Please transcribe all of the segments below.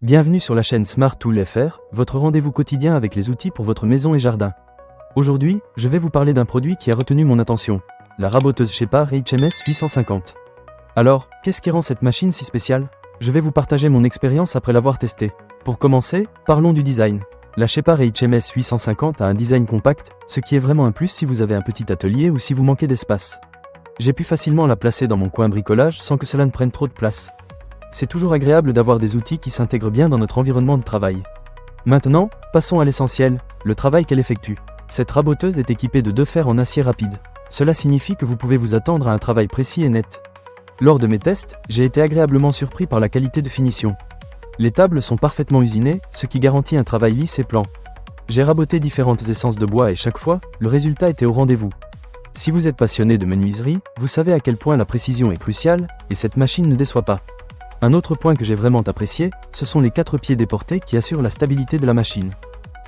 Bienvenue sur la chaîne Smart Tool FR, votre rendez-vous quotidien avec les outils pour votre maison et jardin. Aujourd'hui, je vais vous parler d'un produit qui a retenu mon attention, la raboteuse Shepard HMS 850. Alors, qu'est-ce qui rend cette machine si spéciale? Je vais vous partager mon expérience après l'avoir testée. Pour commencer, parlons du design. La Shepard HMS 850 a un design compact, ce qui est vraiment un plus si vous avez un petit atelier ou si vous manquez d'espace. J'ai pu facilement la placer dans mon coin bricolage sans que cela ne prenne trop de place. C'est toujours agréable d'avoir des outils qui s'intègrent bien dans notre environnement de travail. Maintenant, passons à l'essentiel, le travail qu'elle effectue. Cette raboteuse est équipée de 2 fers en acier rapide. Cela signifie que vous pouvez vous attendre à un travail précis et net. Lors de mes tests, j'ai été agréablement surpris par la qualité de finition. Les tables sont parfaitement usinées, ce qui garantit un travail lisse et plan. J'ai raboté différentes essences de bois et chaque fois, le résultat était au rendez-vous. Si vous êtes passionné de menuiserie, vous savez à quel point la précision est cruciale, et cette machine ne déçoit pas. Un autre point que j'ai vraiment apprécié, ce sont les 4 pieds déportés qui assurent la stabilité de la machine.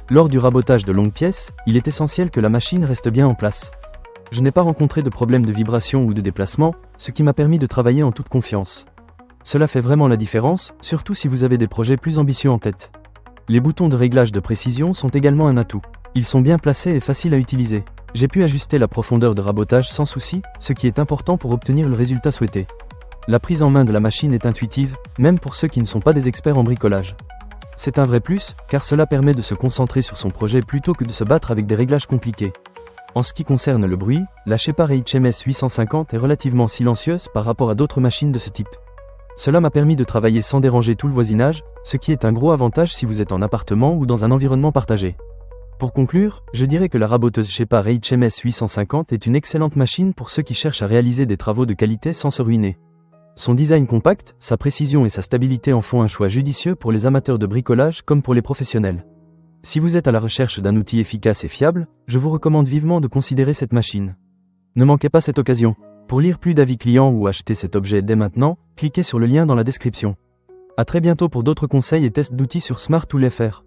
Lors du rabotage de longues pièces, il est essentiel que la machine reste bien en place. Je n'ai pas rencontré de problème de vibration ou de déplacement, ce qui m'a permis de travailler en toute confiance. Cela fait vraiment la différence, surtout si vous avez des projets plus ambitieux en tête. Les boutons de réglage de précision sont également un atout. Ils sont bien placés et faciles à utiliser. J'ai pu ajuster la profondeur de rabotage sans souci, ce qui est important pour obtenir le résultat souhaité. La prise en main de la machine est intuitive, même pour ceux qui ne sont pas des experts en bricolage. C'est un vrai plus, car cela permet de se concentrer sur son projet plutôt que de se battre avec des réglages compliqués. En ce qui concerne le bruit, la Shepard HMS 850 est relativement silencieuse par rapport à d'autres machines de ce type. Cela m'a permis de travailler sans déranger tout le voisinage, ce qui est un gros avantage si vous êtes en appartement ou dans un environnement partagé. Pour conclure, je dirais que la raboteuse Shepard HMS 850 est une excellente machine pour ceux qui cherchent à réaliser des travaux de qualité sans se ruiner. Son design compact, sa précision et sa stabilité en font un choix judicieux pour les amateurs de bricolage comme pour les professionnels. Si vous êtes à la recherche d'un outil efficace et fiable, je vous recommande vivement de considérer cette machine. Ne manquez pas cette occasion. Pour lire plus d'avis clients ou acheter cet objet dès maintenant, cliquez sur le lien dans la description. À très bientôt pour d'autres conseils et tests d'outils sur Smart Tool FR.